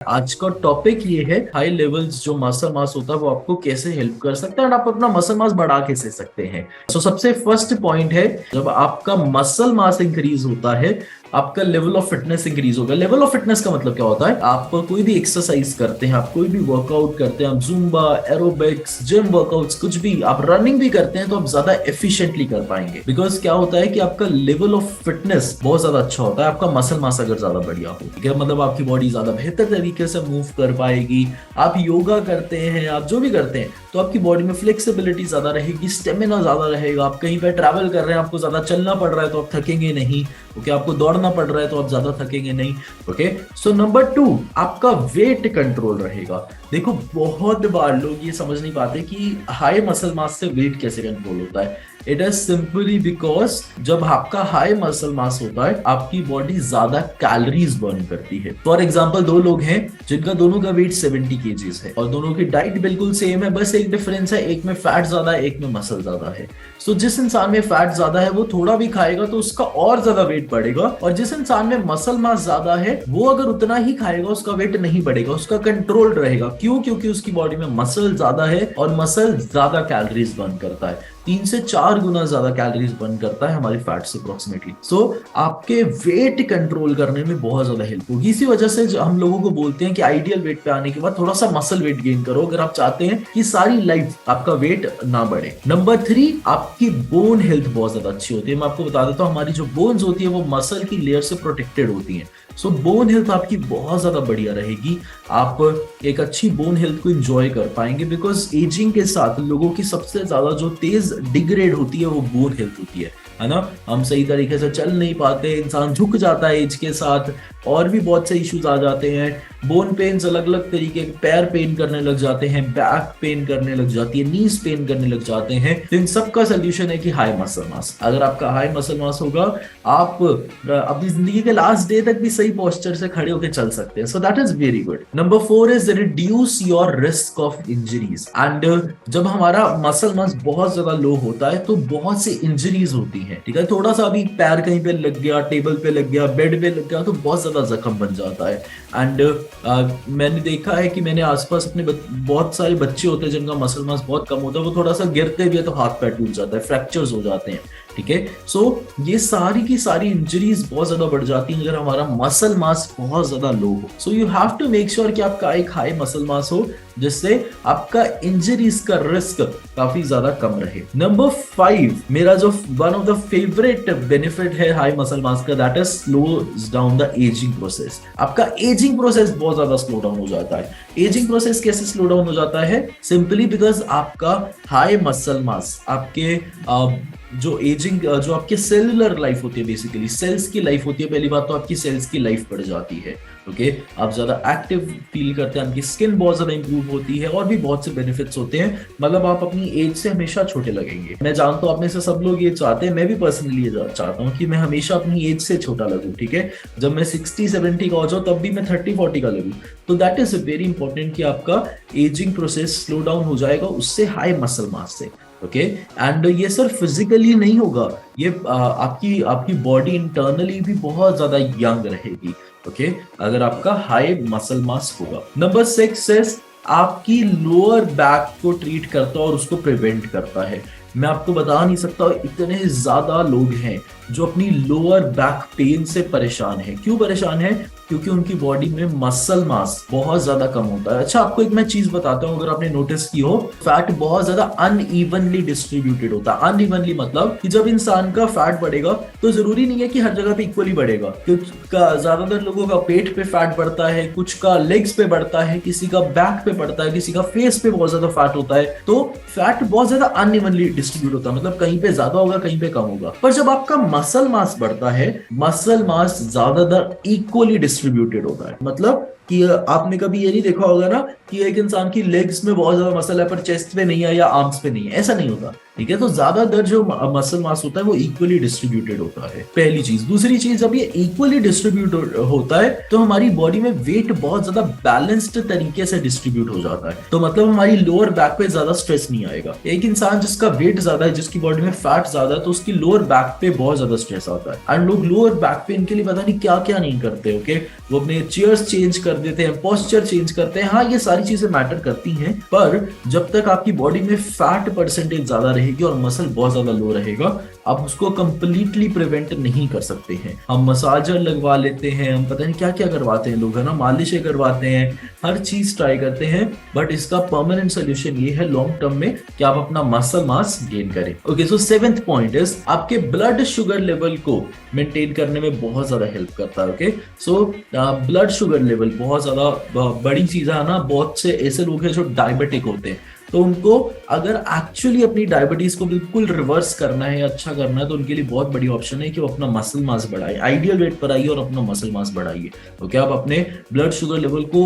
आज का टॉपिक ये है हाई लेवल्स जो मसल मास होता है वो आपको कैसे हेल्प कर सकता है और आप अपना मसल मास बढ़ा कैसे सकते हैं। सबसे फर्स्ट पॉइंट है, जब आपका मसल मास इंक्रीज होता है आपका लेवल ऑफ फिटनेस इंक्रीज होगा। लेवल ऑफ फिटनेस का मतलब क्या होता है? आप कोई भी एक्सरसाइज करते हैं, आप कोई भी वर्कआउट करते हैं, आप जुम्बा, एरोबिक्स, जिम वर्कआउट्स, कुछ भी आप रनिंग भी करते हैं तो आप ज्यादा एफिशिएंटली कर पाएंगे। बिकॉज क्या होता है कि आपका लेवल ऑफ फिटनेस बहुत ज्यादा अच्छा होता है। आपका मसल मास अगर ज्यादा बढ़िया हो, ठीक है, मतलब आपकी बॉडी ज्यादा बेहतर तरीके से मूव कर पाएगी। आप योगा करते हैं, आप जो भी करते हैं तो आपकी बॉडी में फ्लेक्सिबिलिटी ज्यादा रहेगी, स्टेमिना ज्यादा रहेगा। आप कहीं पे ट्रैवल कर रहे हैं, आपको ज्यादा चलना पड़ रहा है तो आप थकेंगे नहीं। ओके, आपको दौड़ना पड़ रहा है तो आप ज्यादा थकेंगे नहीं। ओके, सो नंबर 2, आपका वेट कंट्रोल रहेगा। देखो, बहुत बार लोग ये समझ नहीं पाते कि हाई मसल मास से वेट कैसे कंट्रोल होता है। इट इज सिंपली बिकॉज जब आपका हाई मसल मास होता है आपकी बॉडी ज्यादा कैलोरीज बर्न करती है। फॉर एग्जाम्पल, दो लोग हैं जिनका दोनों का वेट 70 kgs है और दोनों की डाइट बिल्कुल सेम है, बस एक डिफरेंस है, एक में फैट ज्यादा है, एक में मसल ज्यादा है। सो जिस इंसान में फैट ज्यादा है वो थोड़ा भी खाएगा तो उसका और ज्यादा वेट बढ़ेगा, और जिस इंसान में मसल मास ज्यादा है वो अगर उतना ही खाएगा उसका वेट नहीं बढ़ेगा, उसका कंट्रोल रहेगा। क्यों? क्योंकि उसकी बॉडी में मसल ज्यादा है और मसल ज्यादा कैलोरीज बर्न करता है, 3 से 4 गुना ज्यादा कैलोरीज बर्न करता है हमारी फैट से अप्रोक्सीमेटली। सो आपके वेट कंट्रोल करने में बहुत ज्यादा हेल्प होगी। इसी वजह से हम लोगों को बोलते हैं कि आइडियल वेट पे आने के बाद थोड़ा सा मसल वेट गेन करो अगर आप चाहते हैं कि सारी लाइफ आपका वेट ना बढ़े। नंबर 3, आपकी बोन हेल्थ बहुत ज्यादा अच्छी होती है। मैं आपको बता देता हूँ, हमारी जो बोन्स होती है वो मसल की लेयर से प्रोटेक्टेड होती है। सो बोन हेल्थ आपकी बहुत ज्यादा बढ़िया रहेगी। आप एक अच्छी बोन हेल्थ को एंजॉय कर पाएंगे बिकॉज एजिंग के साथ लोगों की सबसे ज्यादा जो तेज डिग्रेड होती है वो बोन हेल्थ होती है ना। हम सही तरीके से चल नहीं पाते, इंसान झुक जाता है एज के साथ, और भी बहुत से इश्यूज आ जाते हैं। बोन पेन्स अलग अलग तरीके के, पैर पेन करने लग जाते हैं, बैक पेन करने लग जाती है, नीज पेन करने लग जाते हैं। तो इन सब का सोल्यूशन है कि हाई मसल मास। अगर आपका हाई मसल मास होगा आप अपनी जिंदगी के लास्ट डे तक भी सही पोस्चर से खड़े होकर चल सकते हैं। So that is very good. Number 4 is reduce your risk of injuries. And जब हमारा मसल मास बहुत ज्यादा लो होता है तो बहुत सी इंजरीज होती है, ठीक है। थोड़ा सा भी पैर कहीं पे लग गया, टेबल पे लग गया, बेड पे लग गया तो बहुत ज्यादा जख्म बन जाता है। एंड मैंने देखा है कि मैंने आसपास अपने बहुत सारे बच्चे होते हैं जिनका मसल मास बहुत कम होता है, वो थोड़ा सा गिरते भी है तो हाथ पैर टूट जाता है, फ्रैक्चर्स हो जाते हैं, ठीक है। सो ये सारी की सारी इंजरीज बहुत ज्यादा बढ़ जाती हैं अगर हमारा मसल मास बहुत ज्यादा लो हो। So you have to make sure कि आपका एक हाई मसल मास हो जिससे आपका इंजरीज का रिस्क काफी ज्यादा कम रहे। नंबर 5, मेरा जो one of the favourite benefit है हाई मसल मास का, that is slows down the ageing process. आपका एजिंग प्रोसेस बहुत ज्यादा स्लो डाउन हो जाता है। एजिंग प्रोसेस कैसे स्लो डाउन हो जाता है? सिंपली बिकॉज आपका हाई मसल मास आपके जो एजिंग, जो आपके सेलुलर लाइफ होती है, बेसिकली सेल्स की लाइफ होती है। पहली बात तो आपकी सेल्स की लाइफ बढ़ जाती है, ओके। आप ज्यादा एक्टिव फील करते हैं, आपकी स्किन बहुत ज्यादा इंप्रूव होती है और भी बहुत से बेनिफिट्स होते हैं। मतलब आप अपनी एज से हमेशा छोटे लगेंगे। मैं जानता हूं आप में से सब लोग ये चाहते हैं, मैं भी पर्सनली ये चाहता हूँ कि मैं हमेशा अपनी एज से छोटा लगूं, ठीक है। जब मैं 60-70 का हो जाऊं तब भी मैं 30-40 का लगूं। तो दैट इज वेरी इंपॉर्टेंट कि आपका एजिंग प्रोसेस स्लो डाउन हो जाएगा उससे, हाई मसल मास से, ओके। एंड ये सिर्फ फिजिकली नहीं होगा, ये आपकी आपकी बॉडी इंटरनली भी बहुत ज्यादा यंग रहेगी, ओके, अगर आपका हाई मसल मास होगा। नंबर 6 इज आपकी लोअर बैक को ट्रीट करता है और उसको प्रिवेंट करता है। मैं आपको बता नहीं सकता, इतने ज्यादा लोग हैं जो अपनी लोअर बैक पेन से परेशान है। क्यों परेशान है? क्योंकि उनकी बॉडी में मसल मास बहुत ज्यादा कम होता है। अच्छा, आपको एक मैं चीज बताता हूँ, अगर आपने नोटिस की हो, फैट बहुत ज्यादा अनइवनली डिस्ट्रीब्यूटेड होता है। अनइवनली मतलब कि जब इंसान का फैट बढ़ेगा तो जरूरी नहीं है कि हर जगह पे इक्वली बढ़ेगा। कुछ का, ज्यादातर लोगों का पेट पे फैट बढ़ता है, कुछ का लेग्स पे बढ़ता है, किसी का बैक पे बढ़ता है, किसी का फेस पे बहुत ज्यादा फैट होता है। तो फैट बहुत ज्यादा अनइवनली डिस्ट्रीब्यूट होता है, मतलब कहीं पे ज्यादा होगा, कहीं पे कम होगा। पर जब आपका मसल मास बढ़ता है, मसल मास ज्यादातर इक्वली डिस्ट्रीब्यूटेड होता है। मतलब कि आपने कभी ये नहीं देखा होगा ना कि एक इंसान की लेग्स में बहुत ज्यादा मसल है पर चेस्ट पे नहीं है या आर्म्स पे नहीं है, ऐसा नहीं होता, ठीक है। तो ज्यादातर जो मसल मास होता है वो इक्वली डिस्ट्रीब्यूटेड होता है, पहली चीज। दूसरी चीज, जब ये इक्वली डिस्ट्रीब्यूट होता है तो हमारी बॉडी में वेट बहुत ज्यादा बैलेंस्ड तरीके से डिस्ट्रीब्यूट हो जाता है। तो मतलब हमारी लोअर बैक पे ज्यादा स्ट्रेस नहीं आएगा। एक इंसान जिसका वेट ज्यादा है, जिसकी बॉडी में फैट ज्यादा है, तो उसकी लोअर बैक पे बहुत ज्यादा स्ट्रेस आता है। एंड लोग लोअर बैक पेन के लिए पता नहीं क्या क्या नहीं करते, ओके। वो अपने चेयर्स चेंज कर देते हैं, पोस्चर चेंज करते हैं। हाँ, ये सारी चीजें मैटर करती हैं, पर जब तक आपकी बॉडी में फैट परसेंटेज ज्यादा रहेगी और मसल बहुत ज्यादा लो रहेगा, आप उसको कंप्लीटली प्रिवेंट नहीं कर सकते हैं। हम मसाजर लगवा लेते हैं, हम पता नहीं क्या क्या करवाते हैं लोग, है ना, मालिशें करवाते हैं, हर चीज ट्राई करते हैं, बट इसका परमानेंट सोल्यूशन ये है लॉन्ग टर्म में कि आप अपना मसल मास गेन करें। Okay, so 7th point is आपके ब्लड शुगर लेवल को मेंटेन करने में बहुत ज्यादा हेल्प करता है। Okay, so blood sugar level बहुत ज्यादा बड़ी चीज है ना। बहुत से ऐसे लोग हैं जो डायबिटिक होते हैं, तो उनको अगर एक्चुअली अपनी डायबिटीज को बिल्कुल रिवर्स करना है, अच्छा करना है, तो उनके लिए बहुत बड़ी ऑप्शन है कि वो अपना मसल मास बढ़ाए, आइडियल वेट पर आइए और अपना मसल मास बढ़ाइए। ओके, आप अपने ब्लड शुगर लेवल को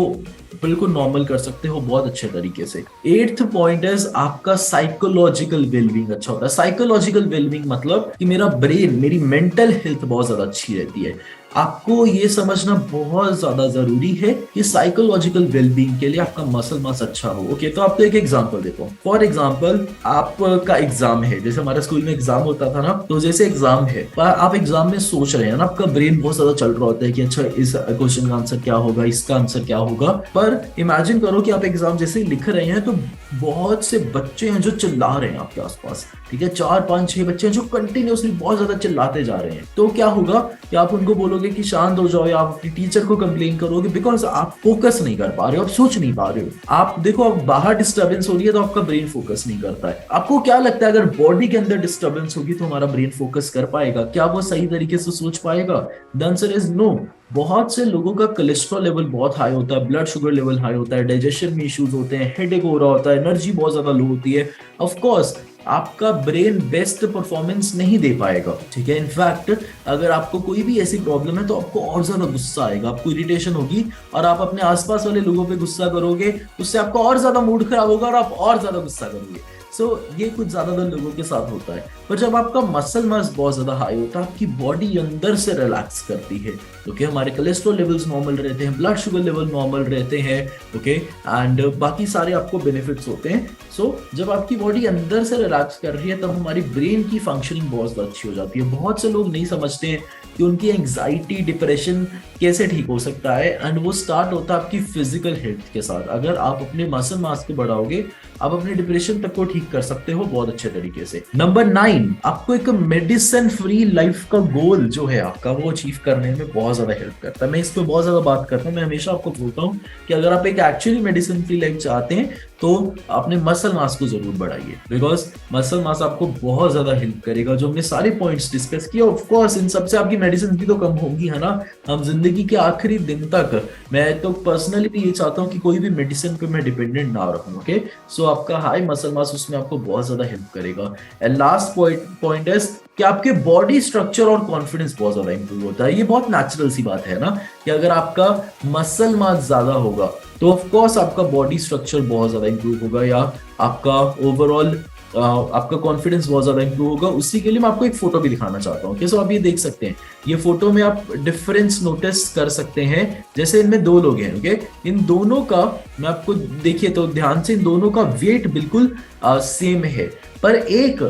बिल्कुल नॉर्मल कर सकते हो बहुत अच्छे तरीके से। 8th पॉइंट इज आपका साइकोलॉजिकल वेलबींग अच्छा होता है। साइकोलॉजिकल वेलबींग मतलब कि मेरा ब्रेन, मेरी मेंटल हेल्थ बहुत ज्यादा अच्छी रहती है। आपको ये समझना बहुत ज्यादा जरूरी है कि साइकोलॉजिकल वेलबींग के लिए आपका मसल मास अच्छा हो। ओके, तो आपको एक एग्जांपल देता हूँ। फॉर एग्जांपल, आपका एग्जाम है, जैसे हमारे स्कूल में एग्जाम होता था ना, तो जैसे एग्जाम है, आप एग्जाम में सोच रहे हैं ना, आपका ब्रेन बहुत ज्यादा चल रहा होता है कि अच्छा इस क्वेश्चन का आंसर क्या होगा, इसका आंसर क्या होगा। पर इमेजिन करो कि आप एग्जाम जैसे लिख रहे हैं, तो बहुत से बच्चे हैं जो चिल्ला रहे हैं आपके आसपास, ठीक है, 4 5 6 बच्चे हैं जो कंटिन्यूअसली बहुत ज्यादा चिल्लाते जा रहे हैं। तो क्या होगा कि आप उनको बोलोगे कि शांत हो जाओ, या आप अपने टीचर को कंप्लेन करोगे, बिकॉज आप फोकस नहीं कर पा रहे हो, आप सोच नहीं पा रहे हो। आप देखो, आप बाहर डिस्टर्बेंस हो रही है तो आपका ब्रेन फोकस नहीं करता है। आपको क्या लगता है, अगर बॉडी के अंदर डिस्टर्बेंस होगी तो हमारा ब्रेन फोकस कर पाएगा क्या, वो सही तरीके से सोच पाएगा? The answer is no. बहुत से लोगों का कोलेस्ट्रॉल लेवल बहुत हाई होता है, ब्लड शुगर लेवल हाई होता है, डाइजेशन में इश्यूज होते हैं, हेडेक हो रहा होता है, एनर्जी बहुत ज्यादा लो होती है। ऑफ कोर्स आपका ब्रेन बेस्ट परफॉर्मेंस नहीं दे पाएगा, ठीक है। इनफैक्ट अगर आपको कोई भी ऐसी प्रॉब्लम है तो आपको और ज्यादा गुस्सा आएगा, आपको इरिटेशन होगी, और आप अपने आसपास वाले लोगों पे गुस्सा करोगे, उससे आपका और ज्यादा मूड खराब होगा और आप और ज्यादा गुस्सा करोगे। सो ये कुछ ज्यादातर लोगों के साथ होता है। पर जब आपका मसल मास बहुत ज्यादा हाई होता है, आपकी बॉडी अंदर से रिलैक्स करती है। ओके, हमारे कोलेस्ट्रॉल लेवल्स नॉर्मल रहते हैं, ब्लड शुगर लेवल नॉर्मल रहते हैं। ओके, एंड बाकी सारे आपको बेनिफिट्स होते हैं। सो जब आपकी बॉडी अंदर से रिलैक्स कर रही है, तब हमारी ब्रेन की फंक्शनिंग बहुत ज्यादा अच्छी हो जाती है। बहुत से लोग नहीं समझते हैं कि उनकी एंग्जाइटी, डिप्रेशन कैसे ठीक हो सकता है, एंड वो स्टार्ट होता है आपकी फिजिकल हेल्थ के साथ। अगर आप अपने मसल मास को बढ़ाओगे, आप अपने डिप्रेशन तक को ठीक कर सकते हो बहुत अच्छे तरीके से। नंबर 9, आपको एक मेडिसिन फ्री लाइफ का गोल जो है आपका, वो अचीव करने में बहुत ज्यादा हेल्प करता है। मैं इस पे बहुत ज्यादा बात करता हूँ। मैं हमेशा आपको बोलता हूँ कि अगर आप एक एक्चुअली मेडिसिन फ्री लाइफ चाहते हैं तो अपने मसल मास को जरूर बढ़ाइए, बिकॉज मसल मास आपको बहुत ज्यादा हेल्प करेगा। जो हमने सारे पॉइंट्स डिस्कस किए, ऑफ कोर्स इन सबसे आपकी मेडिसिन भी तो कम होंगी, है ना। हम जिंदगी के आखिरी दिन तक, मैं तो पर्सनली भी ये चाहता हूँ कि कोई भी मेडिसिन पे मैं डिपेंडेंट ना रहूं। ओके, सो आपका हाई मसल मास उसमें आपको बहुत ज्यादा हेल्प करेगा। एंड लास्ट पॉइंट इज कि आपके बॉडी स्ट्रक्चर और कॉन्फिडेंस बहुत ज्यादा इंप्रूव होता है। ये बहुत नेचुरल सी बात है ना, कि अगर आपका मसल मास ज्यादा होगा तो ऑफ कोर्स आपका बॉडी स्ट्रक्चर बहुत ज्यादा इंप्रूव होगा, या आपका ओवरऑल आपका कॉन्फिडेंस बहुत ज्यादा इंप्रूव होगा। उसी के लिए मैं आपको एक फोटो भी दिखाना चाहता हूँ। सो आप ये देख सकते हैं, ये फोटो में आप डिफरेंस नोटिस कर सकते हैं। जैसे इनमें 2 लोग हैं, ओके, इन दोनों का, मैं आपको देखिए तो ध्यान से, इन दोनों का वेट बिल्कुल सेम है, पर एक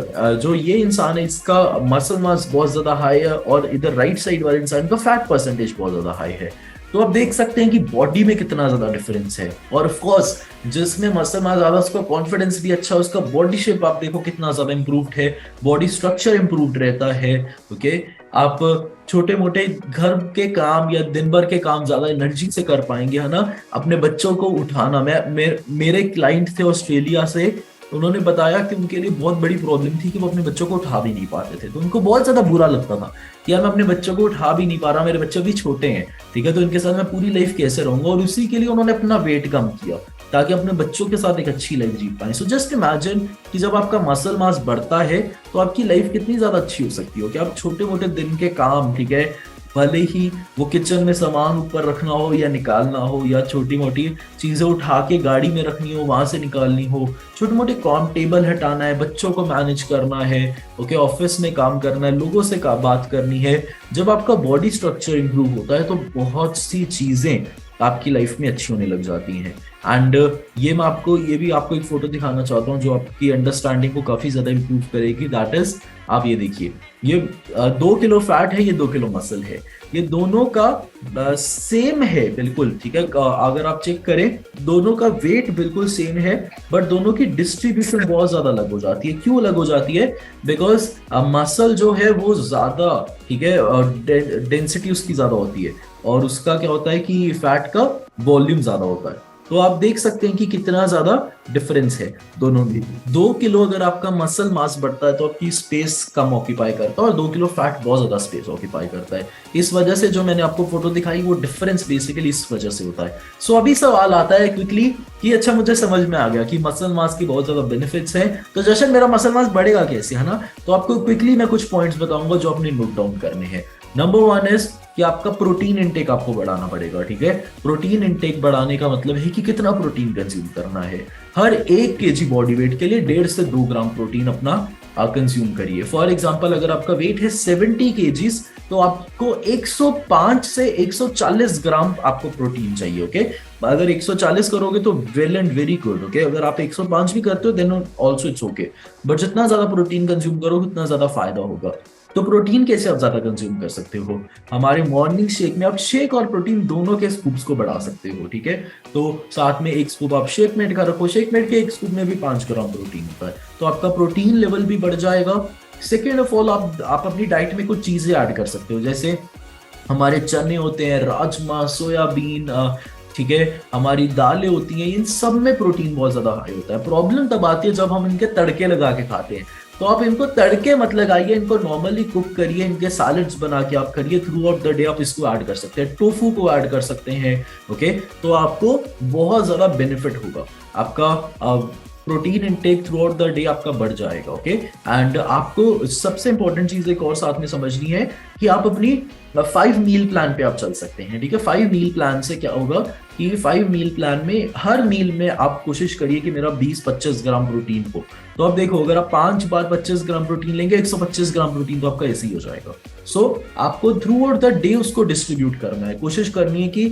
जो ये इंसान है, इसका मसल मास बहुत ज्यादा हाई है, और इधर राइट साइड वाले इंसान का फैट परसेंटेज बहुत ज्यादा हाई है। तो आप देख सकते हैं कि बॉडी में कितना ज्यादा डिफरेंस है। और ऑफ कोर्स जिसमें मसल मास ज्यादा, उसका कॉन्फिडेंस भी अच्छा, उसका बॉडी शेप आप देखो कितना ज्यादा इंप्रूव्ड है, बॉडी स्ट्रक्चर इंप्रूव्ड रहता है। ओके, आप छोटे मोटे घर के काम या दिन भर के काम ज्यादा एनर्जी से कर पाएंगे, है ना। अपने बच्चों को उठाना, मेरे क्लाइंट थे ऑस्ट्रेलिया से, उन्होंने बताया कि उनके लिए बहुत बड़ी प्रॉब्लम थी कि वो अपने बच्चों को उठा भी नहीं पाते थे। तो उनको बहुत ज्यादा बुरा लगता था कि यार मैं अपने बच्चों को उठा भी नहीं पा रहा, मेरे बच्चे भी छोटे हैं, ठीक है, तो इनके साथ मैं पूरी लाइफ कैसे रहूंगा। और उसी के लिए उन्होंने अपना वेट कम किया ताकि अपने बच्चों के साथ एक अच्छी लाइफ जी पाए। सो जस्ट इमेजिन कि जब आपका मसल मास बढ़ता है तो आपकी लाइफ कितनी ज्यादा अच्छी हो सकती हो, कि आप छोटे मोटे दिन के काम, ठीक है, भले ही वो किचन में सामान ऊपर रखना हो या निकालना हो, या छोटी मोटी चीजें उठा के गाड़ी में रखनी हो, वहां से निकालनी हो, छोटे मोटे काम, टेबल हटाना है, बच्चों को मैनेज करना है, ओके, ऑफिस में काम करना है, लोगों से बात करनी है। जब आपका बॉडी स्ट्रक्चर इंप्रूव होता है तो बहुत सी चीजें आपकी लाइफ में अच्छी होने लग जाती हैं। एंड ये भी आपको एक फोटो दिखाना चाहता हूँ जो आपकी अंडरस्टैंडिंग को काफी ज्यादा इंप्रूव करेगी। दैट इज, आप ये देखिए, ये 2 किलो फैट है, ये 2 किलो मसल है, ये दोनों का सेम है बिल्कुल, ठीक है। अगर आप चेक करें दोनों का वेट बिल्कुल सेम है, बट दोनों की डिस्ट्रीब्यूशन बहुत ज्यादा अलग हो जाती है। क्यों अलग हो जाती है? बिकॉज मसल जो है वो ज्यादा, ठीक है, डेंसिटी उसकी ज्यादा होती है, और उसका क्या होता है कि फैट का वॉल्यूम ज्यादा होता है। तो आप देख सकते हैं कि कितना ज्यादा डिफरेंस है दोनों में। 2 किलो अगर आपका मसल मास बढ़ता है तो आपकी स्पेस कम ऑक्यूपाई करता है, और 2 किलो फैट बहुत ज्यादा स्पेस ऑक्यूपाई करता है। इस वजह से जो मैंने आपको फोटो दिखाई वो डिफरेंस बेसिकली इस वजह से होता है। सो अभी सवाल आता है क्विकली कि अच्छा, मुझे समझ में आ गया कि मसल मास की बहुत ज्यादा बेनिफिट्स हैं, तो जैसे मेरा मसल मास बढ़ेगा कैसे, है ना? तो आपको क्विकली मैं कुछ पॉइंट्स बताऊंगा जो आपने नोट डाउन करने हैं। नंबर 1 इज कि आपका प्रोटीन इंटेक आपको बढ़ाना पड़ेगा, ठीक है। प्रोटीन इंटेक बढ़ाने का मतलब है कि कितना प्रोटीन कंज्यूम करना है। हर 1 kg बॉडी वेट के लिए 1.5 से 2 ग्राम प्रोटीन अपना कंज्यूम करिए। फॉर एग्जांपल, अगर आपका वेट है 70 kgs, तो आपको 105 से 140 ग्राम आपको प्रोटीन चाहिए, ओके। अगर 140 करोगे तो well and very good, okay. अगर आप 105 भी करते हो then also it's okay, but जितना ज्यादा प्रोटीन कंज्यूम करोगे उतना ज्यादा फायदा होगा। तो प्रोटीन कैसे आप ज्यादा कंज्यूम कर सकते हो? हमारे मॉर्निंग शेक में आप शेक और प्रोटीन दोनों के स्कूप्स को बढ़ा सकते हो, ठीक है। तो साथ में एक स्कूप आप शेक मेट का रखो, शेक मेट के एक स्कूप में भी 5 ग्राम प्रोटीन होता है, तो आपका प्रोटीन लेवल भी बढ़ जाएगा। सेकेंड ऑफ ऑल, आप अपनी डाइट में कुछ चीजें ऐड कर सकते हो, जैसे हमारे चने होते हैं, राजमा, सोयाबीन, ठीक है, हमारी दालें होती हैं, इन सब में प्रोटीन बहुत ज्यादा हाई होता है। प्रॉब्लम तब आती है जब हम इनके तड़के लगा के खाते हैं। तो आप इनको तड़के मत लगाइए, इनको नॉर्मली कुक करिए, इनके सैलेड्स बना के आप करिए। थ्रू आउट द डे आप इसको ऐड कर सकते हैं, टोफू को ऐड कर सकते हैं, ओके। तो आपको बहुत ज्यादा बेनिफिट होगा, आपका protein intake through out the day आपका बढ़ जाएगा, ओके। एंड आपको सबसे इंपॉर्टेंट चीज एक और साथ में समझनी है कि आप अपनी 5 मील प्लान पे आप चल सकते हैं, ठीक है। 5 मील प्लान से क्या होगा कि 5 मील प्लान में हर मील में आप कोशिश करिए कि मेरा 20-25 ग्राम प्रोटीन हो। तो आप देखो, अगर आप 5 बार 25 ग्राम प्रोटीन लेंगे, 125 ग्राम प्रोटीन तो आपका ऐसे ही हो जाएगा। सो आपको थ्रू आउट द डे उसको डिस्ट्रीब्यूट करना है, कोशिश करनी है कि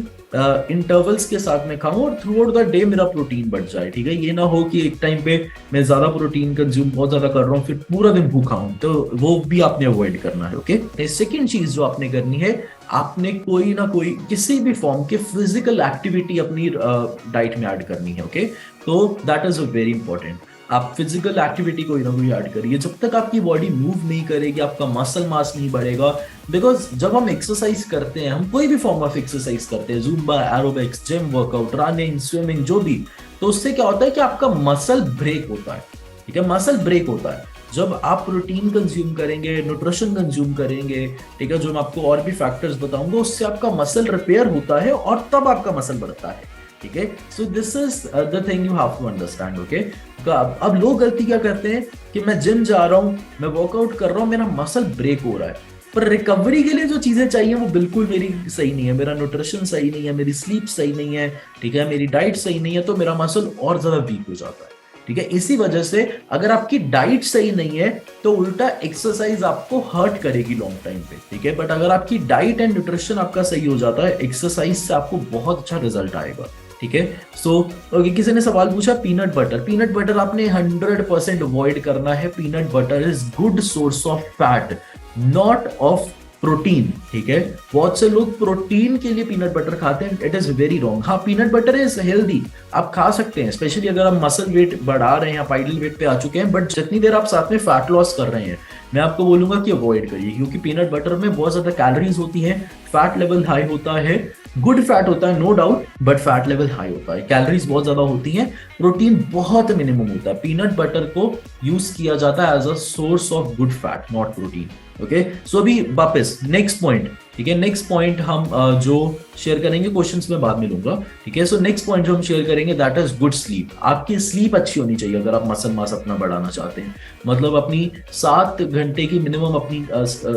इंटरवल्स के साथ में खाऊं और थ्रू आउट द डे मेरा प्रोटीन बढ़ जाए, ठीक है। ये ना हो कि एक टाइम पे मैं ज्यादा प्रोटीन कंज्यूम बहुत ज्यादा कर रहा हूँ फिर पूरा दिन भूखा हूं, तो वो भी आपने अवॉइड करना है, ओके। सेकेंड चीज जो आपने करनी है, आपने कोई ना कोई किसी भी फॉर्म के फिजिकल एक्टिविटी अपनी डाइट में ऐड करनी है, ओके। तो दैट इज वेरी इंपॉर्टेंट। आप फिजिकल एक्टिविटी कोई ना कोई ऐड करिए। जब तक आपकी बॉडी मूव नहीं करेगी, आपका मसल मास नहीं बढ़ेगा। बिकॉज जब हम एक्सरसाइज करते हैं, हम कोई भी फॉर्म ऑफ एक्सरसाइज करते हैं, Zumba, aerobics, gym workout, running, swimming, जो भी, तो उससे क्या होता है कि आपका मसल ब्रेक होता है, ठीक है। मसल ब्रेक होता है जब आप प्रोटीन कंज्यूम करेंगे, न्यूट्रिशन कंज्यूम करेंगे, ठीक है, जो मैं आपको और भी फैक्टर्स बताऊंगा, उससे आपका मसल रिपेयर होता है और तब आपका मसल बढ़ता है, ठीक है। So this is the thing you have to understand, okay. अब लोग गलती क्या करते हैं कि मैं जिम जा रहा हूं, मैं वर्कआउट कर रहा हूं, मेरा मसल ब्रेक हो रहा है, पर रिकवरी के लिए जो चीजें चाहिए वो बिल्कुल मेरी सही नहीं है। मेरा न्यूट्रिशन सही नहीं है, मेरी स्लीप सही नहीं है, ठीक है, मेरी डाइट सही नहीं है, तो मेरा मसल और ज्यादा वीक हो जाता है, ठीक है। इसी वजह से अगर आपकी डाइट सही नहीं है तो उल्टा एक्सरसाइज आपको हर्ट करेगी लॉन्ग टाइम पे, ठीक है। बट अगर आपकी डाइट एंड न्यूट्रिशन आपका सही हो जाता है, एक्सरसाइज से आपको बहुत अच्छा रिजल्ट आएगा, ठीक है। सो किसी ने सवाल पूछा पीनट बटर। पीनट बटर आपने 100% अवॉइड करना है। Peanut butter is good source of fat, not of protein, ठीक है। बहुत से लोग प्रोटीन के लिए पीनट बटर खाते हैं, इट इज वेरी रॉन्ग। हाँ, पीनट बटर इज हेल्दी, आप खा सकते हैं, स्पेशली अगर आप मसल वेट बढ़ा रहे हैं, आप आइडल वेट पे आ चुके हैं, बट जितनी देर आप साथ में फैट लॉस कर रहे हैं, मैं आपको बोलूंगा कि अवॉइड करिए, क्योंकि पीनट बटर में बहुत ज्यादा कैलोरीज होती हैं, फैट लेवल हाई होता है, गुड फैट होता है no doubt, but fat level high होता है, कैलोरीज बहुत ज्यादा होती हैं, प्रोटीन बहुत मिनिमम होता है। पीनट बटर को यूज किया जाता है as a source of good fat, not protein, okay. So अभी वापस नेक्स्ट पॉइंट, ठीक है। नेक्स्ट पॉइंट हम जो शेयर करेंगे, क्वेश्चंस में बाद में लूंगा, ठीक है। सो नेक्स्ट पॉइंट जो हम शेयर करेंगे दैट इज गुड स्लीप। आपकी स्लीप अच्छी होनी चाहिए अगर आप मसल मास अपना बढ़ाना चाहते हैं, मतलब अपनी 7 घंटे की मिनिमम अपनी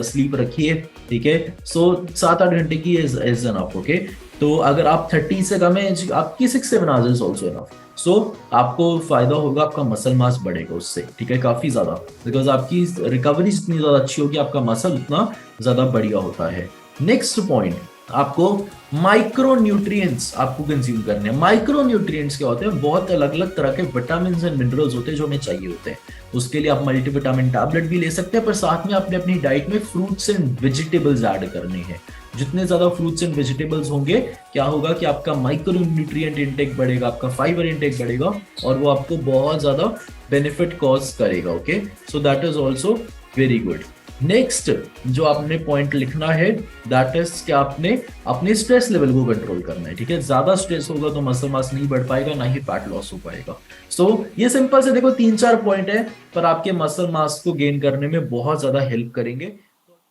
स्लीप रखिए, ठीक है। सो 7-8 घंटे की इज एनफ, ओके। तो अगर आप 30 से कम है, आपकी 6-7 आवर्स इज ऑल्सो एनफ। सो आपको फायदा होगा, आपका मसल मास बढ़ेगा उससे, ठीक है, काफी ज्यादा, बिकॉज आपकी रिकवरी जितनी ज्यादा अच्छी होगी, आपका मसल उतना ज्यादा बढ़िया होता है। नेक्स्ट पॉइंट, आपको माइक्रो न्यूट्रिएंट्स आपको कंज्यूम करने हैं। माइक्रो न्यूट्रिएंट्स क्या होते हैं? बहुत अलग अलग तरह के विटामिन एंड मिनरल्स होते हैं जो हमें चाहिए होते हैं। उसके लिए आप मल्टीविटामिन टैबलेट भी ले सकते हैं, पर साथ में आपने अपनी डाइट में फ्रूट्स एंड वेजिटेबल्स ऐड करने हैं। जितने ज्यादा फ्रूट्स एंड वेजिटेबल्स होंगे, क्या होगा कि आपका माइक्रो न्यूट्रिएंट इंटेक बढ़ेगा, आपका फाइबर इंटेक बढ़ेगा, और वो आपको बहुत ज्यादा बेनिफिट कॉज करेगा। Okay, so that is also very good. Next जो आपने पॉइंट लिखना है, दैट इज कि आपने अपने स्ट्रेस लेवल को कंट्रोल करना है। ठीक है, ज्यादा स्ट्रेस होगा तो मसल मास नहीं बढ़ पाएगा, ना ही फैट लॉस हो पाएगा। सो ये सिंपल से देखो 3-4 पॉइंट है, पर आपके मसल मास को गेन करने में बहुत ज्यादा हेल्प करेंगे।